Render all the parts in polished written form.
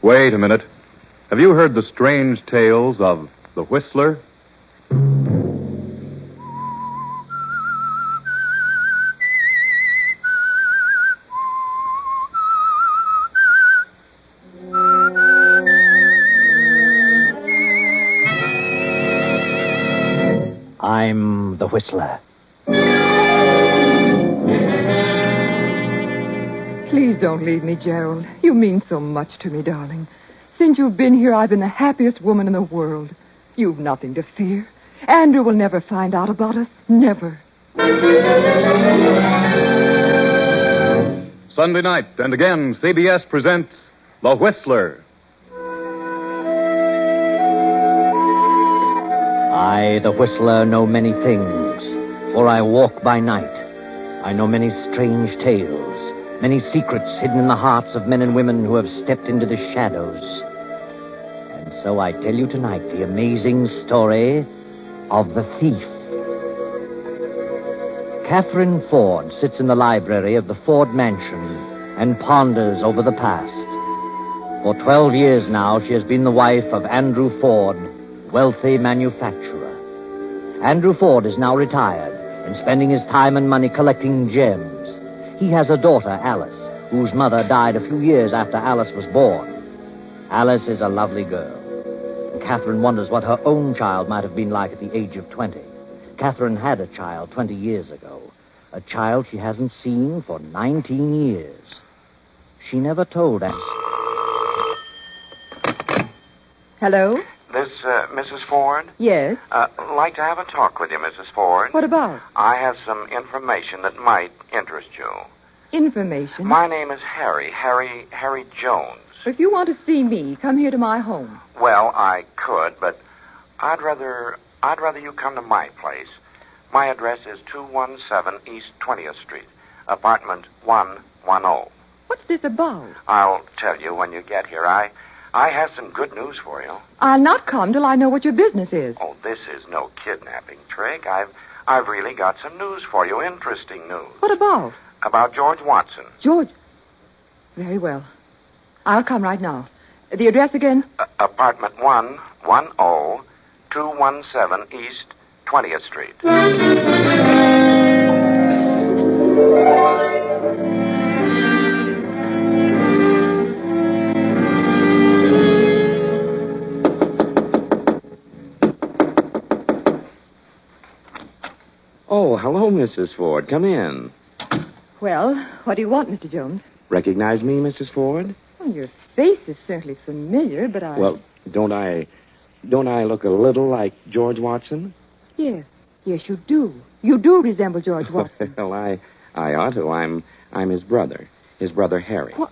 Wait a minute. Have you heard the strange tales of the Whistler? I'm the Whistler. Please don't leave me, Gerald. You mean so much to me, darling. Since you've been here, I've been the happiest woman in the world. You've nothing to fear. Andrew will never find out about us. Never. Sunday night, and again, CBS presents The Whistler. I, the Whistler, know many things, for I walk by night. I know many strange tales, many secrets hidden in the hearts of men and women who have stepped into the shadows. And so I tell you tonight the amazing story of the thief. Catherine Ford sits in the library of the Ford mansion and ponders over the past. For 12 years now, she has been the wife of Andrew Ford, wealthy manufacturer. Andrew Ford is now retired and spending his time and money collecting gems. He has a daughter, Alice, whose mother died a few years after Alice was born. Alice is a lovely girl. And Catherine wonders what her own child might have been like at the age of 20. Catherine had a child 20 years ago. A child she hasn't seen for 19 years. She never told us. Hello? This, Mrs. Ford? Yes? Like to have a talk with you, Mrs. Ford. What about? I have some information that might interest you. Information? My name is Harry Jones. If you want to see me, come here to my home. Well, I could, but I'd rather you come to my place. My address is 217 East 20th Street, apartment 110. What's this about? I'll tell you when you get here. I have some good news for you. I'll not come till I know what your business is. Oh, this is no kidnapping trick. I've really got some news for you, interesting news. What about? About George Watson. George? Very well. I'll come right now. The address again? Apartment 110, 217 East 20th Street. Oh, hello, Mrs. Ford. Come in. Well, what do you want, Mr. Jones? Recognize me, Mrs. Ford? Well, your face is certainly familiar, but I... Well, don't I look a little like George Watson? Yes, you do. You do resemble George Watson. Well, I ought to. I'm his brother. His brother, Harry. What?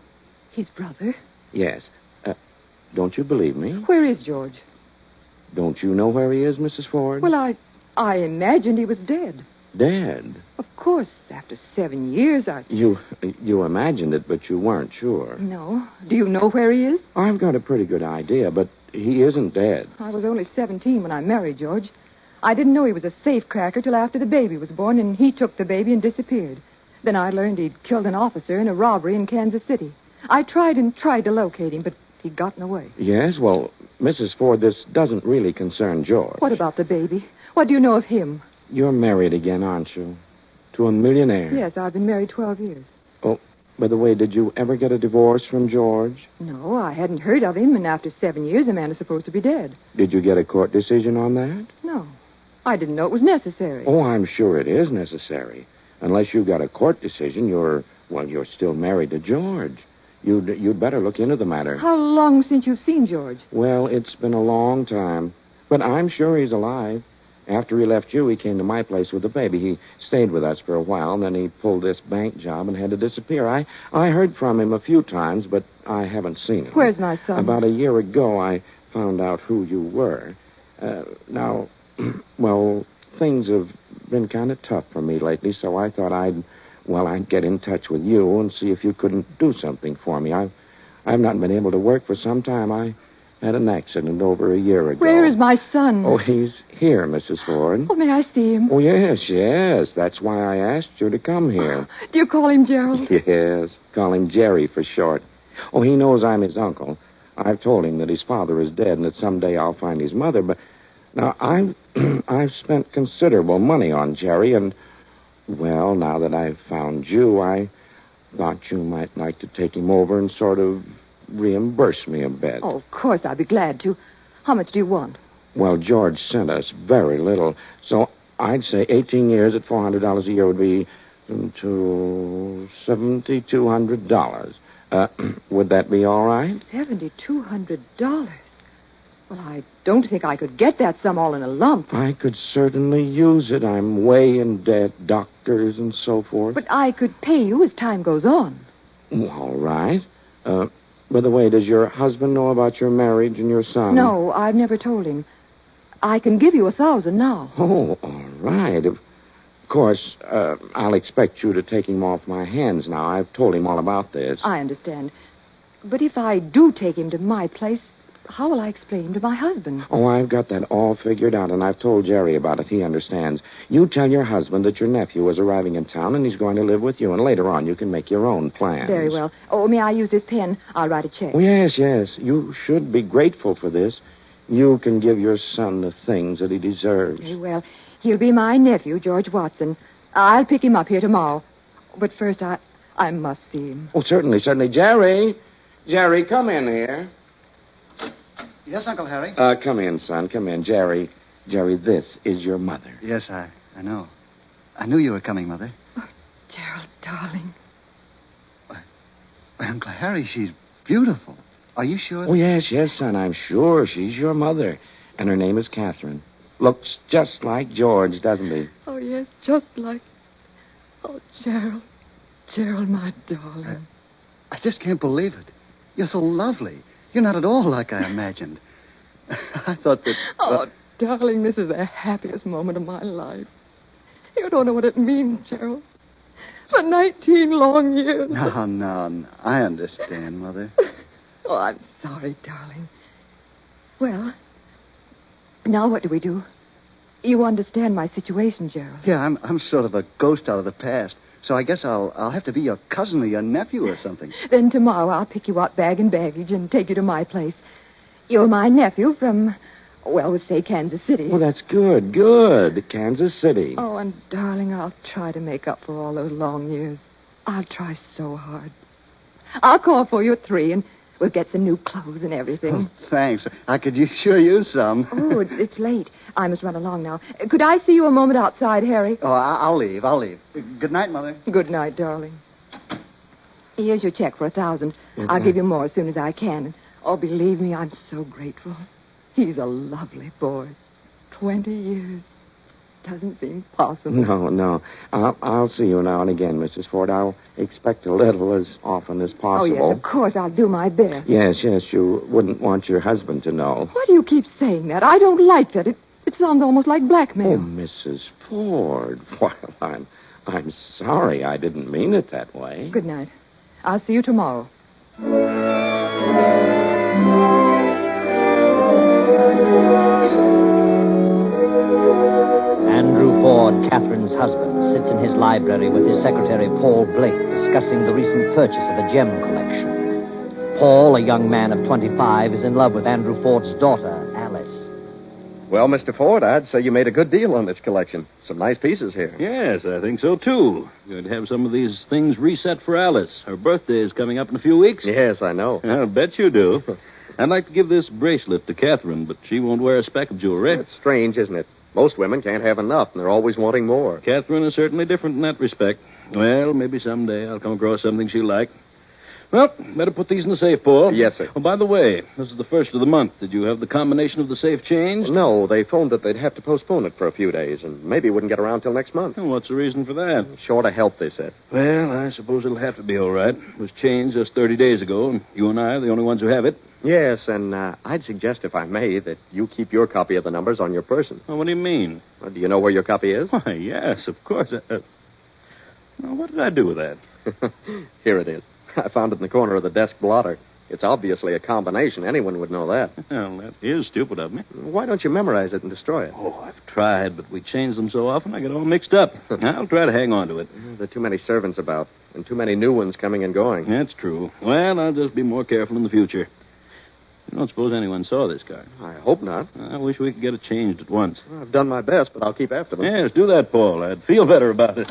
His brother? Yes. Don't you believe me? Where is George? Don't you know where he is, Mrs. Ford? Well, I imagined he was dead. Dead? Of course, after 7 years, You imagined it, but you weren't sure. No. Do you know where he is? I've got a pretty good idea, but he isn't dead. I was only 17 when I married George. I didn't know he was a safecracker till after the baby was born, and he took the baby and disappeared. Then I learned he'd killed an officer in a robbery in Kansas City. I tried to locate him, but he'd gotten away. Yes, well, Mrs. Ford, this doesn't really concern George. What about the baby? What do you know of him? You're married again, aren't you? To a millionaire? Yes, I've been married 12 years. Oh, by the way, did you ever get a divorce from George? No, I hadn't heard of him, and after 7 years, a man is supposed to be dead. Did you get a court decision on that? No. I didn't know it was necessary. Oh, I'm sure it is necessary. Unless you got a court decision, you're still married to George. You'd better look into the matter. How long since you've seen George? Well, it's been a long time. But I'm sure he's alive. After he left you, he came to my place with the baby. He stayed with us for a while, and then he pulled this bank job and had to disappear. I heard from him a few times, but I haven't seen him. Where's my son? About a year ago, I found out who you were. Now, well, things have been kind of tough for me lately, so I thought I'd get in touch with you and see if you couldn't do something for me. I've not been able to work for some time. I had an accident over a year ago. Where is my son? Oh, he's here, Mrs. Ford. Oh, may I see him? Oh, yes. That's why I asked you to come here. Do you call him Gerald? Yes, call him Jerry for short. Oh, he knows I'm his uncle. I've told him that his father is dead and that someday I'll find his mother, but now I've spent considerable money on Jerry, and, well, now that I've found you, I thought you might like to take him over and sort of reimburse me a bit. Oh, of course, I'd be glad to. How much do you want? Well, George sent us very little, so I'd say 18 years at $400 a year would be to $7,200. Would that be all right? $7,200? Well, I don't think I could get that sum all in a lump. I could certainly use it. I'm way in debt, doctors and so forth. But I could pay you as time goes on. All right. By the way, does your husband know about your marriage and your son? No, I've never told him. I can give you $1,000 now. Oh, all right. Of course, I'll expect you to take him off my hands now. I've told him all about this. I understand. But if I do take him to my place, how will I explain to my husband? Oh, I've got that all figured out, and I've told Jerry about it. He understands. You tell your husband that your nephew is arriving in town, and he's going to live with you, and later on you can make your own plans. Very well. Oh, may I use this pen? I'll write a check. Oh, yes. You should be grateful for this. You can give your son the things that he deserves. Very well. He'll be my nephew, George Watson. I'll pick him up here tomorrow. But first, I must see him. Oh, certainly. Jerry, come in here. Yes, Uncle Harry? Come in, son. Come in. Jerry, this is your mother. Yes, I know. I knew you were coming, Mother. Oh, Gerald, darling. Why, Uncle Harry, she's beautiful. Are you sure? Oh, yes, son. I'm sure she's your mother. And her name is Catherine. Looks just like George, doesn't he? Oh, yes, just like... Oh, Gerald. Gerald, my darling. I just can't believe it. You're so lovely. You're not at all like I imagined. I thought that... Oh, darling, this is the happiest moment of my life. You don't know what it means, Gerald. For 19 long years. No. I understand, Mother. Oh, I'm sorry, darling. Well, now what do we do? You understand my situation, Gerald. Yeah, I'm sort of a ghost out of the past. So I guess I'll have to be your cousin or your nephew or something. Then tomorrow I'll pick you up bag and baggage and take you to my place. You're my nephew from, well, we'll say Kansas City. Well, that's good. Kansas City. Oh, and darling, I'll try to make up for all those long years. I'll try so hard. I'll call for you at 3 and we'll get some new clothes and everything. Oh, thanks. I could sure use some. Oh, it's late. I must run along now. Could I see you a moment outside, Harry? Oh, I'll leave. Good night, Mother. Good night, darling. Here's your check for $1,000. I'll give you more as soon as I can. Oh, believe me, I'm so grateful. He's a lovely boy. 20 years. Doesn't seem possible. No. I'll see you now and again, Mrs. Ford. I'll expect a little as often as possible. Oh, yes, of course. I'll do my best. Yes. You wouldn't want your husband to know. Why do you keep saying that? I don't like that. It sounds almost like blackmail. Oh, Mrs. Ford. Well, I'm sorry. I didn't mean it that way. Good night. I'll see you tomorrow. Andrew Ford, Catherine's husband, sits in his library with his secretary, Paul Blake, discussing the recent purchase of a gem collection. Paul, a young man of 25, is in love with Andrew Ford's daughter, Alice. Well, Mr. Ford, I'd say you made a good deal on this collection. Some nice pieces here. Yes, I think so, too. Going to have some of these things reset for Alice. Her birthday is coming up in a few weeks. Yes, I know. I'll bet you do. I'd like to give this bracelet to Catherine, but she won't wear a speck of jewelry. It's strange, isn't it? Most women can't have enough, and they're always wanting more. Catherine is certainly different in that respect. Well, maybe someday I'll come across something she'll like. Well, better put these in the safe, Paul. Yes, sir. Oh, by the way, this is the first of the month. Did you have the combination of the safe changed? No, they phoned that they'd have to postpone it for a few days, and maybe wouldn't get around till next month. Oh, what's the reason for that? Short of help, they said. Well, I suppose it'll have to be all right. It was changed just 30 days ago, and you and I are the only ones who have it. Yes, and I'd suggest, if I may, that you keep your copy of the numbers on your person. Oh, what do you mean? Well, do you know where your copy is? Why, yes, of course. Now, what did I do with that? Here it is. I found it in the corner of the desk blotter. It's obviously a combination. Anyone would know that. Well, that is stupid of me. Why don't you memorize it and destroy it? Oh, I've tried, but we change them so often I get all mixed up. I'll try to hang on to it. There are too many servants about, and too many new ones coming and going. That's true. Well, I'll just be more careful in the future. You don't suppose anyone saw this car? I hope not. I wish we could get it changed at once. Well, I've done my best, but I'll keep after them. Yes, do that, Paul. I'd feel better about it.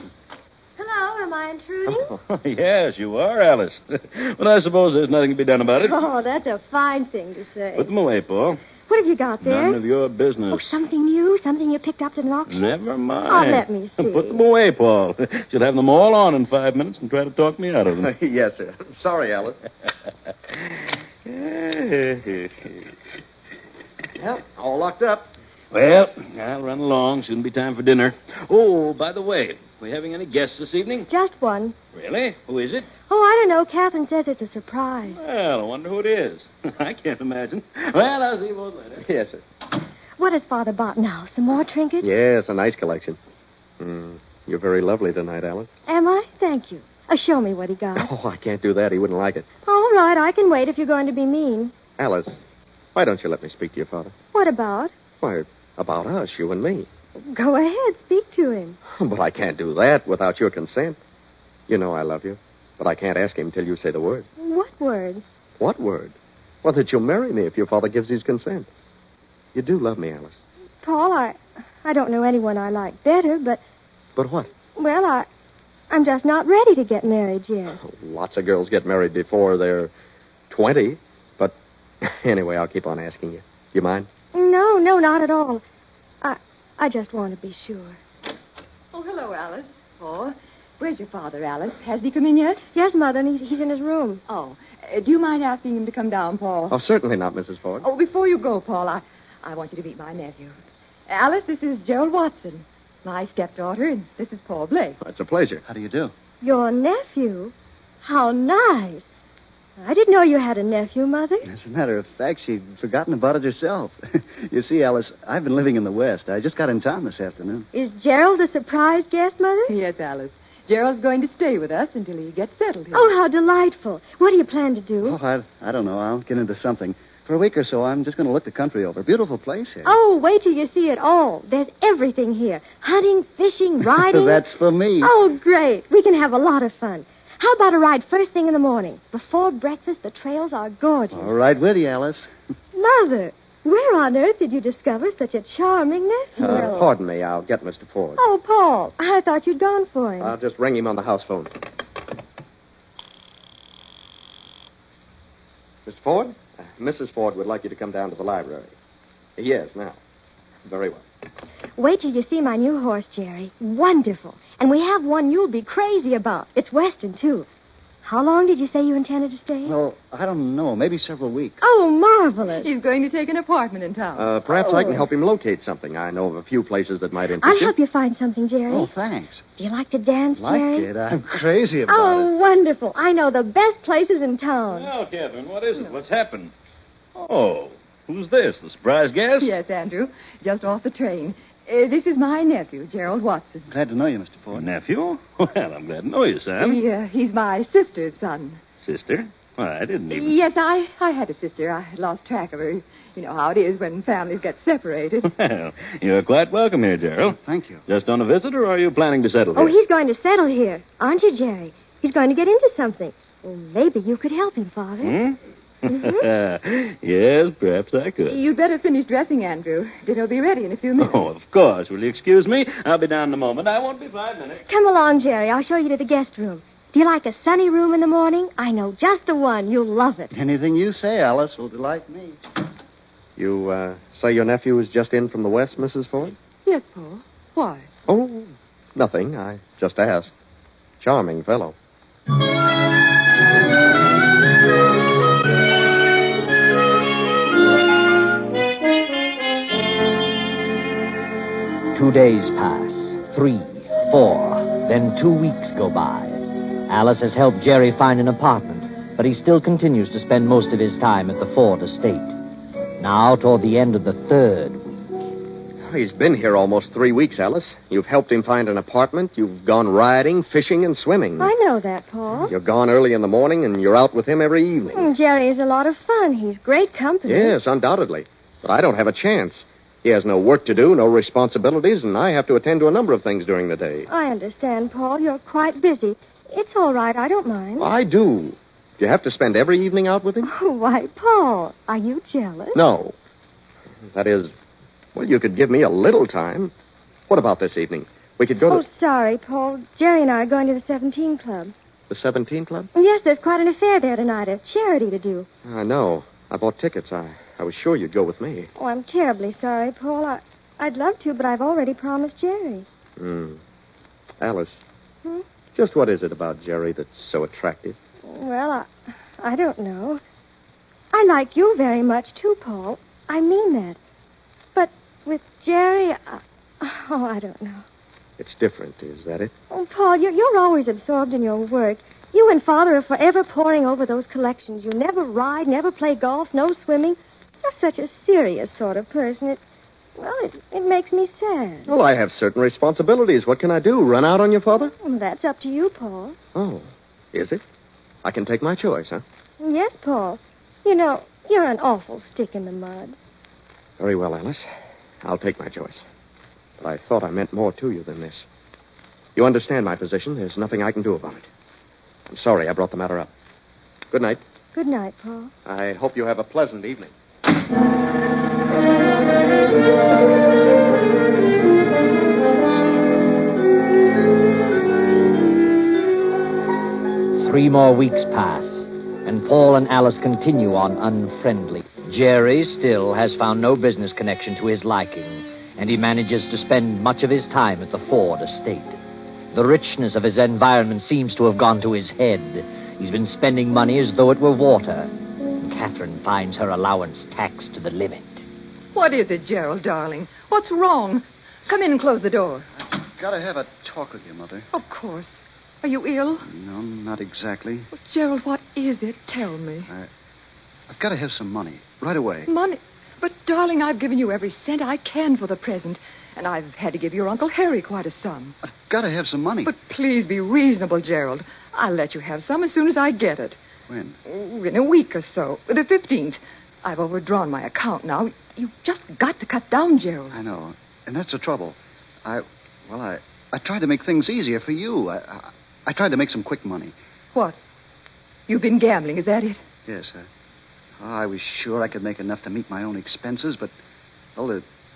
Hello, am I intruding? Yes, you are, Alice. But I suppose there's nothing to be done about it. Oh, that's a fine thing to say. Put them away, Paul. What have you got there? None of your business. Oh, something new? Something you picked up at an auction? Never mind. Oh, let me see. Put them away, Paul. She'll have them all on in 5 minutes and try to talk me out of them. Yes, sir. Sorry, Alice. Well, all locked up. Well, I'll run along. Soon be time for dinner. Oh, by the way, we having any guests this evening? Just one. Really? Who is it? Oh, I don't know. Catherine says it's a surprise. Well, I wonder who it is. I can't imagine. Well, I'll see you both later. Yes, sir. What has Father bought now? Some more trinkets? Yes, a nice collection. You're very lovely tonight, Alice. Am I? Thank you. Show me what he got. Oh, I can't do that. He wouldn't like it. All right, I can wait if you're going to be mean. Alice, why don't you let me speak to your father? What about? Why, about us, you and me. Go ahead, speak to him. But I can't do that without your consent. You know I love you, but I can't ask him till you say the word. What word? What word? Well, that you'll marry me if your father gives his consent. You do love me, Alice. Paul, I don't know anyone I like better, but... But what? Well, I'm just not ready to get married yet. Lots of girls get married before they're 20. But anyway, I'll keep on asking you. You mind? No, not at all. I just want to be sure. Oh, hello, Alice. Oh, where's your father, Alice? Has he come in yet? Yes, Mother, and he's in his room. Oh, do you mind asking him to come down, Paul? Oh, certainly not, Mrs. Ford. Oh, before you go, Paul, I want you to meet my nephew. Alice, this is Gerald Watson, my stepdaughter, and this is Paul Blake. It's a pleasure. How do you do? Your nephew? How nice. I didn't know you had a nephew, Mother. As a matter of fact, she'd forgotten about it herself. You see, Alice, I've been living in the West. I just got in town this afternoon. Is Gerald a surprise guest, Mother? Yes, Alice. Gerald's going to stay with us until he gets settled here. Oh, how delightful. What do you plan to do? Oh, I don't know. I'll get into something. For a week or so, I'm just going to look the country over. Beautiful place here. Oh, wait till you see it all. There's everything here. Hunting, fishing, riding. That's for me. Oh, great. We can have a lot of fun. How about a ride first thing in the morning? Before breakfast, the trails are gorgeous. All right with you, Alice. Mother, where on earth did you discover such a charming nephew? Pardon me. I'll get Mr. Ford. Oh, Paul, I thought you'd gone for him. I'll just ring him on the house phone. Mr. Ford? Mrs. Ford would like you to come down to the library. Yes, now. Very well. Wait till you see my new horse, Jerry. Wonderful. And we have one you'll be crazy about. It's Western, too. How long did you say you intended to stay? Well, I don't know. Maybe several weeks. Oh, marvelous. He's going to take an apartment in town. Perhaps I can help him locate something. I know of a few places that might interest I'll you. help you find something, Jerry. Oh, thanks. Do you like to dance, Jerry? Like it? I'm crazy about it. Oh, wonderful. I know the best places in town. Well, Catherine, what is it? What's happened? Oh, who's this? The surprise guest? Yes, Andrew. Just off the train. This is my nephew, Gerald Watson. Glad to know you, Mr. Ford. Nephew? Well, I'm glad to know you, Sam. He's my sister's son. Sister? Well, I didn't even... Yes, I had a sister. I lost track of her. You know how it is when families get separated. Well, you're quite welcome here, Gerald. Thank you. Just on a visit, or are you planning to settle here? Oh, he's going to settle here. Aren't you, Jerry? He's going to get into something. Well, maybe you could help him, Father. Yes, perhaps I could. You'd better finish dressing, Andrew. Dinner will be ready in a few minutes. Oh, of course. Will you excuse me? I'll be down in a moment. I won't be 5 minutes. Come along, Jerry. I'll show you to the guest room. Do you like a sunny room in the morning? I know just the one. You'll love it. Anything you say, Alice, will delight me. You say your nephew is just in from the West, Mrs. Ford? Yes, Paul. Why? Oh, nothing. I just asked. Charming fellow. 2 days pass, 3, 4, then 2 weeks go by. Alice has helped Jerry find an apartment, but he still continues to spend most of his time at the Ford estate. Now, toward the end of the 3rd week. He's been here almost 3 weeks, Alice. You've helped him find an apartment. You've gone riding, fishing, and swimming. I know that, Paul. You're gone early in the morning, and you're out with him every evening. Jerry is a lot of fun. He's great company. Yes, undoubtedly. But I don't have a chance. He has no work to do, no responsibilities, and I have to attend to a number of things during the day. I understand, Paul. You're quite busy. It's all right. I don't mind. I do. Do you have to spend every evening out with him? Oh, why, Paul, are you jealous? No. That is, well, you could give me a little time. What about this evening? We could go to... Oh, sorry, Paul. Jerry and I are going to the 17 Club. The 17 Club? Yes, there's quite an affair there tonight, a charity to do. I know. I bought tickets. I was sure you'd go with me. Oh, I'm terribly sorry, Paul. I'd love to, but I've already promised Jerry. Alice, just what is it about Jerry that's so attractive? Well, I don't know. I like you very much, too, Paul. I mean that. But with Jerry, I don't know. It's different, is that it? Oh, Paul, you're always absorbed in your work. You and Father are forever poring over those collections. You never ride, never play golf, no swimming. You're such a serious sort of person. It makes me sad. Well, I have certain responsibilities. What can I do? Run out on your father? Well, that's up to you, Paul. Oh, is it? I can take my choice, huh? Yes, Paul. You know, you're an awful stick in the mud. Very well, Alice. I'll take my choice. But I thought I meant more to you than this. You understand my position. There's nothing I can do about it. I'm sorry I brought the matter up. Good night. Good night, Paul. I hope you have a pleasant evening. 3 more weeks pass, and Paul and Alice continue on unfriendly. Jerry still has found no business connection to his liking, and he manages to spend much of his time at the Ford estate. The richness of his environment seems to have gone to his head. He's been spending money as though it were water. And Catherine finds her allowance taxed to the limit. What is it, Gerald, darling? What's wrong? Come in and close the door. I've got to have a talk with you, Mother. Of course. Are you ill? No, not exactly. Well, Gerald, what is it? Tell me. I've got to have some money. Right away. Money? But, darling, I've given you every cent I can for the present. And I've had to give your Uncle Harry quite a sum. I've got to have some money. But please be reasonable, Gerald. I'll let you have some as soon as I get it. When? In a week or so. The 15th. I've overdrawn my account now. You've just got to cut down, Gerald. I know. And that's the trouble. I tried to make things easier for you. I tried to make some quick money. What? You've been gambling, is that it? Yes, I was sure I could make enough to meet my own expenses, but, well,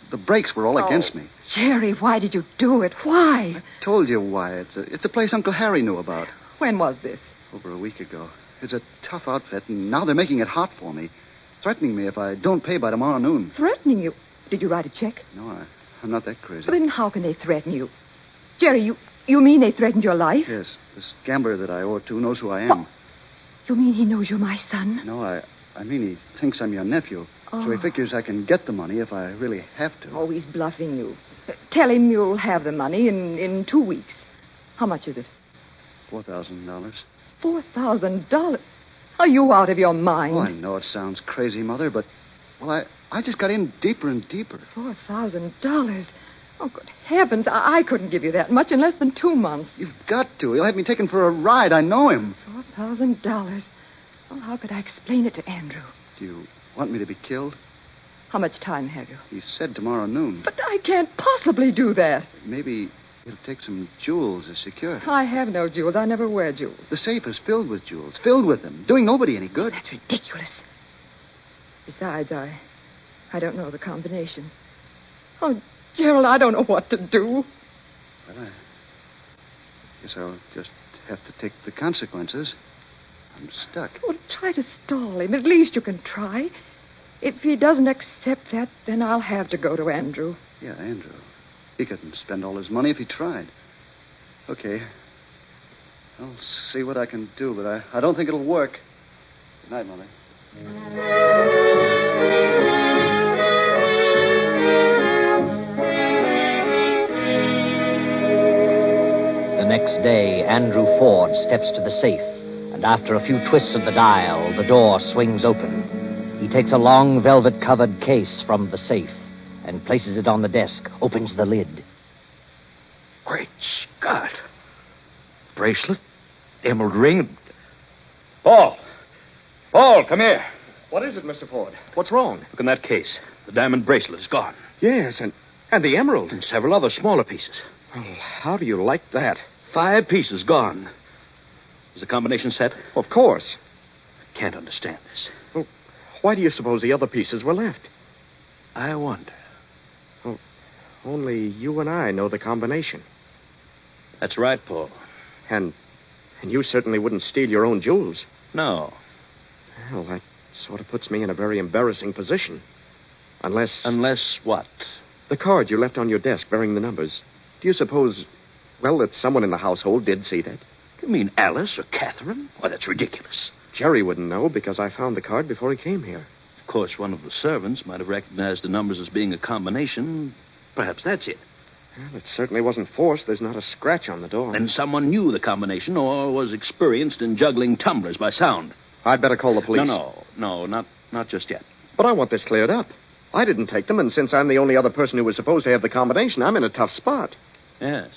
the breaks were all against me. Jerry, why did you do it? Why? I told you why. It's a place Uncle Harry knew about. When was this? Over a week ago. It's a tough outfit, and now they're making it hot for me. Threatening me if I don't pay by tomorrow noon. Threatening you? Did you write a check? No, I'm not that crazy. Well, then how can they threaten you? Jerry, you mean they threatened your life? Yes. This gambler that I owe it to knows who I am. What? You mean he knows you're my son? No, I mean he thinks I'm your nephew. Oh. So he figures I can get the money if I really have to. Oh, he's bluffing you. Tell him you'll have the money in 2 weeks. How much is it? $4,000. $4,000? Are you out of your mind? Oh, I know it sounds crazy, Mother, but, well, I just got in deeper and deeper. $4,000? Oh, good heavens. I couldn't give you that much in less than 2 months. You've got to. He'll have me taken for a ride. I know him. $4,000. Well, how could I explain it to Andrew? Do you want me to be killed? How much time have you? He said tomorrow noon. But I can't possibly do that. Maybe he'll take some jewels as security. I have no jewels. I never wear jewels. The safe is filled with jewels. Filled with them. Doing nobody any good. That's ridiculous. Besides, I don't know the combination. Oh, Gerald, I don't know what to do. Well, I guess I'll just have to take the consequences. I'm stuck. Well, try to stall him. At least you can try. If he doesn't accept that, then I'll have to go to Andrew. Yeah, Andrew. He couldn't spend all his money if he tried. Okay. I'll see what I can do, but I don't think it'll work. Good night, Mother. The next day, Andrew Ford steps to the safe, and after a few twists of the dial, the door swings open. He takes a long velvet-covered case from the safe and places it on the desk, opens the lid. Great Scott. Bracelet, emerald ring. Paul, come here. What is it, Mr. Ford? What's wrong? Look in that case. The diamond bracelet is gone. Yes, and the emerald. And several other smaller pieces. Well, how do you like that? 5 pieces gone. Is the combination set? Of course. can't understand this. Well, why do you suppose the other pieces were left? I wonder. Oh, only you and I know the combination. That's right, Paul. And you certainly wouldn't steal your own jewels. No. Well, that sort of puts me in a very embarrassing position. Unless... Unless what? The card you left on your desk bearing the numbers. Do you suppose, well, that someone in the household did see that? You mean Alice or Catherine? Why, that's ridiculous. Jerry wouldn't know because I found the card before he came here. Of course, one of the servants might have recognized the numbers as being a combination. Perhaps that's it. Well, it certainly wasn't forced. There's not a scratch on the door. Then someone knew the combination or was experienced in juggling tumblers by sound. I'd better call the police. No, not just yet. But I want this cleared up. I didn't take them, and since I'm the only other person who was supposed to have the combination, I'm in a tough spot. Yes,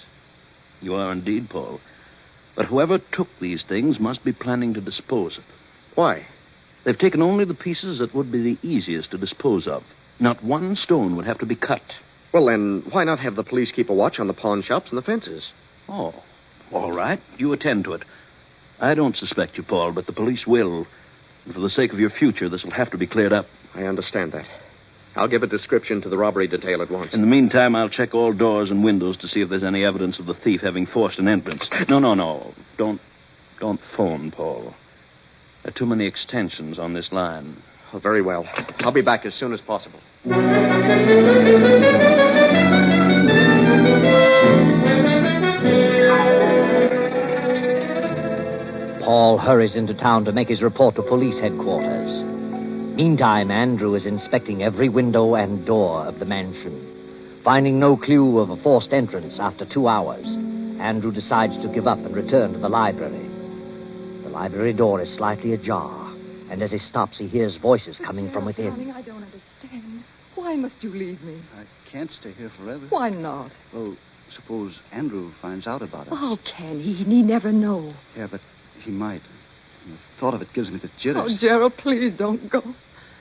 you are indeed, Paul. But whoever took these things must be planning to dispose of them. Why? They've taken only the pieces that would be the easiest to dispose of. Not one stone would have to be cut. Well, then, why not have the police keep a watch on the pawn shops and the fences? Oh, all right. You attend to it. I don't suspect you, Paul, but the police will. And for the sake of your future, this will have to be cleared up. I understand that. I'll give a description to the robbery detail at once. In the meantime, I'll check all doors and windows to see if there's any evidence of the thief having forced an entrance. No. Don't phone, Paul. There are too many extensions on this line. Oh, very well. I'll be back as soon as possible. Paul hurries into town to make his report to police headquarters. Meantime, Andrew is inspecting every window and door of the mansion. Finding no clue of a forced entrance after 2 hours, Andrew decides to give up and return to the library. The library door is slightly ajar, and as he stops, he hears voices coming from within. Darling, I don't understand. Why must you leave me? I can't stay here forever. Why not? Well, suppose Andrew finds out about us. How can he? He never know. Yeah, but he might. And the thought of it gives me the jitters. Oh, Gerald, please don't go.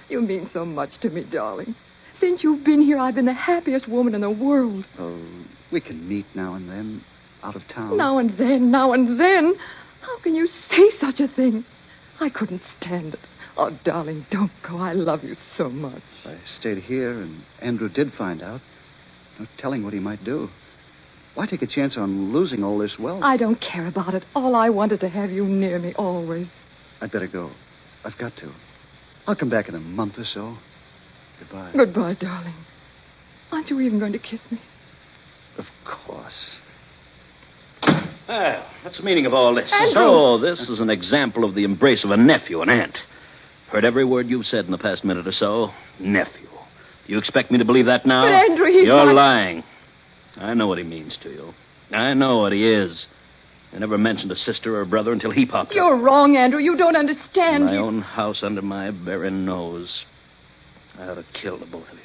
You mean so much to me, darling. Since you've been here, I've been the happiest woman in the world. Oh, we can meet now and then, out of town. Now and then. How can you say such a thing? I couldn't stand it. Oh, darling, don't go. I love you so much. I stayed here, and Andrew did find out. No telling what he might do. Why take a chance on losing all this wealth? I don't care about it. All I want is to have you near me always. I'd better go. I've got to. I'll come back in a month or so. Goodbye. Goodbye, darling. Aren't you even going to kiss me? Of course. Well, what's the meaning of all this? Andrew! So, this is an example of the embrace of a nephew and aunt. Heard every word you've said in the past minute or so. Nephew. Do you expect me to believe that now? But, Andrew, he's You're not... lying. I know what he means to you. I know what he is. I never mentioned a sister or a brother until he popped up. You're wrong, Andrew. You don't understand. My own house under my very nose. I ought to kill the both of you.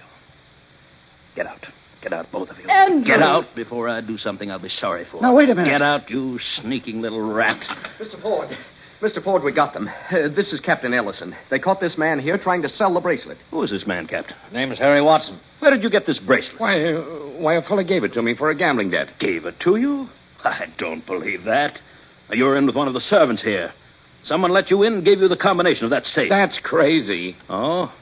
Get out. Get out, both of you. Andrew! Get out before I do something I'll be sorry for. Now, wait a minute. Get out, you sneaking little rat. Mr. Ford, we got them. This is Captain Ellison. They caught this man here trying to sell the bracelet. Who is this man, Captain? Name's Harry Watson. Where did you get this bracelet? Why, a fellow gave it to me for a gambling debt. Gave it to you? I don't believe that. You were in with one of the servants here. Someone let you in and gave you the combination of that safe. That's crazy. Oh?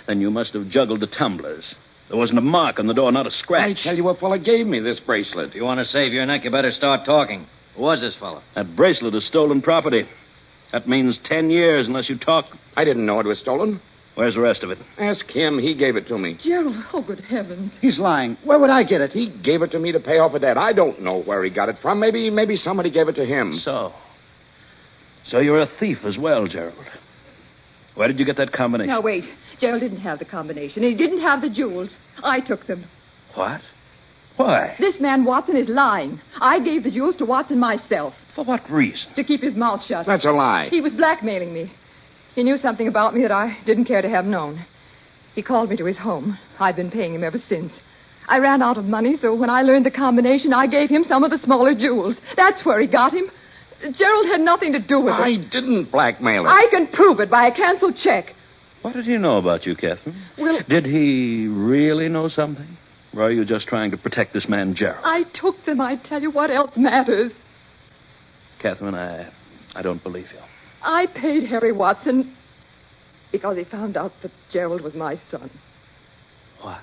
Then you must have juggled the tumblers. There wasn't a mark on the door, not a scratch. I tell you, a fellow gave me this bracelet. If you want to save your neck, you better start talking. Who was this fellow? That bracelet is stolen property. That means 10 years unless you talk. I didn't know it was stolen. Where's the rest of it? Ask him. He gave it to me. Gerald, oh, good heavens. He's lying. Where would I get it? He gave it to me to pay off a debt. I don't know where he got it from. Maybe somebody gave it to him. So you're a thief as well, Gerald. Where did you get that combination? Now, wait. Gerald didn't have the combination. He didn't have the jewels. I took them. What? Why? This man, Watson, is lying. I gave the jewels to Watson myself. For what reason? To keep his mouth shut. That's a lie. He was blackmailing me. He knew something about me that I didn't care to have known. He called me to his home. I've been paying him ever since. I ran out of money, so when I learned the combination, I gave him some of the smaller jewels. That's where he got him. Gerald had nothing to do with it. I didn't blackmail him. I can prove it by a canceled check. What did he know about you, Catherine? Well... Did he really know something? Or are you just trying to protect this man, Gerald? I took them. I tell you, what else matters? Catherine, I don't believe you. I paid Harry Watson because he found out that Gerald was my son. What?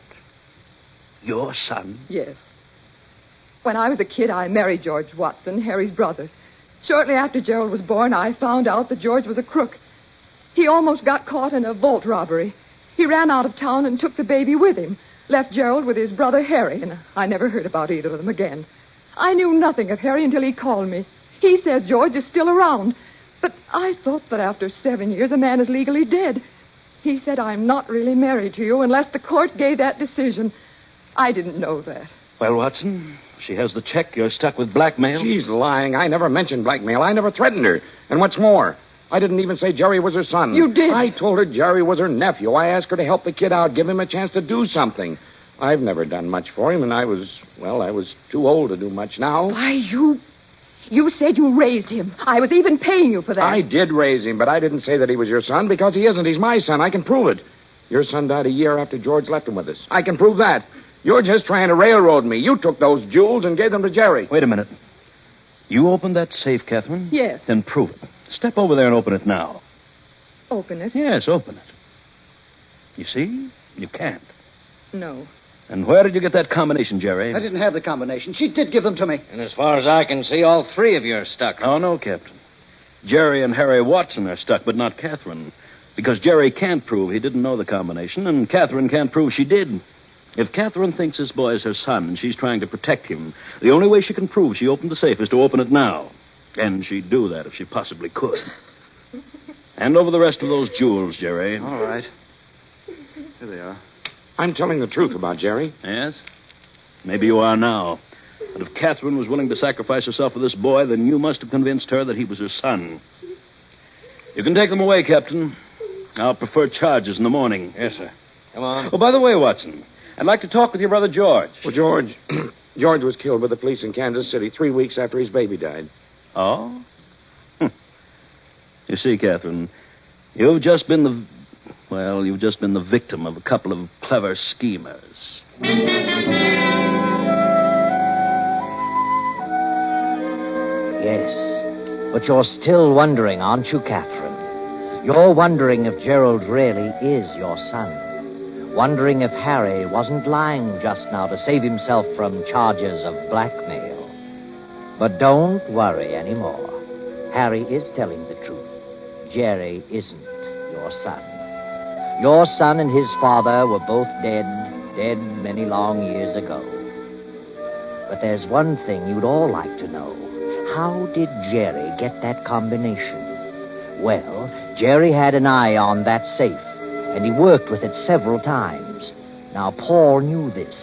Your son? Yes. When I was a kid, I married George Watson, Harry's brother. Shortly after Gerald was born, I found out that George was a crook. He almost got caught in a vault robbery. He ran out of town and took the baby with him, left Gerald with his brother Harry, and I never heard about either of them again. I knew nothing of Harry until he called me. He says George is still around, but I thought that after 7 years, a man is legally dead. He said, I'm not really married to you unless the court gave that decision. I didn't know that. Well, Watson, she has the check. You're stuck with blackmail. She's lying. I never mentioned blackmail. I never threatened her. And what's more, I didn't even say Jerry was her son. You did? I told her Jerry was her nephew. I asked her to help the kid out, give him a chance to do something. I've never done much for him, and I was too old to do much now. Why, you said you raised him. I was even paying you for that. I did raise him, but I didn't say that he was your son because he isn't. He's my son. I can prove it. Your son died a year after George left him with us. I can prove that. You're just trying to railroad me. You took those jewels and gave them to Jerry. Wait a minute. You opened that safe, Catherine? Yes. Then prove it. Step over there and open it now. Open it? Yes, open it. You see? You can't. No. And where did you get that combination, Jerry? I didn't have the combination. She did give them to me. And as far as I can see, all three of you are stuck. Oh, no, Captain. Jerry and Harry Watson are stuck, but not Catherine. Because Jerry can't prove he didn't know the combination, and Catherine can't prove she did. If Catherine thinks this boy is her son and she's trying to protect him, the only way she can prove she opened the safe is to open it now. And she'd do that if she possibly could. Hand over the rest of those jewels, Jerry. All right. Here they are. I'm telling the truth about Jerry. Yes? Maybe you are now. But if Catherine was willing to sacrifice herself for this boy, then you must have convinced her that he was her son. You can take them away, Captain. I'll prefer charges in the morning. Yes, sir. Come on. Oh, by the way, Watson, I'd like to talk with your brother George. Well, George was killed by the police in Kansas City 3 weeks after his baby died. Oh? You see, Catherine, you've just been the victim of a couple of clever schemers. Yes, but you're still wondering, aren't you, Catherine? You're wondering if Gerald really is your son. Wondering if Harry wasn't lying just now to save himself from charges of blackmail. But don't worry anymore. Harry is telling the truth. Jerry isn't your son. Your son and his father were both dead many long years ago. But there's one thing you'd all like to know. How did Jerry get that combination? Well, Jerry had an eye on that safe, and he worked with it several times. Now, Paul knew this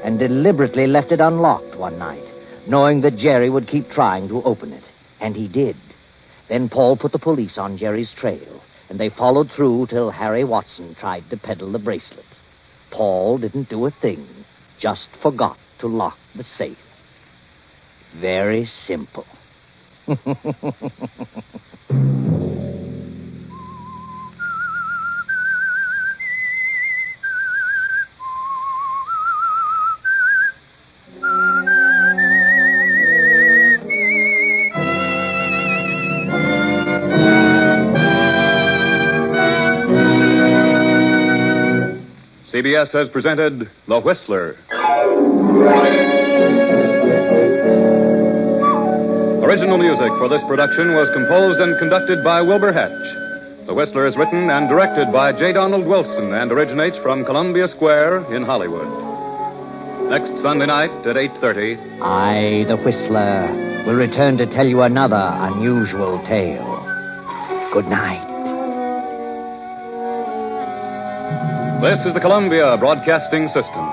and deliberately left it unlocked one night, knowing that Jerry would keep trying to open it. And he did. Then Paul put the police on Jerry's trail, and they followed through till Harry Watson tried to peddle the bracelet. Paul didn't do a thing, just forgot to lock the safe. Very simple. CBS has presented The Whistler. Original music for this production was composed and conducted by Wilbur Hatch. The Whistler is written and directed by J. Donald Wilson and originates from Columbia Square in Hollywood. Next Sunday night at 8:30. I, the Whistler, will return to tell you another unusual tale. Good night. This is the Columbia Broadcasting System.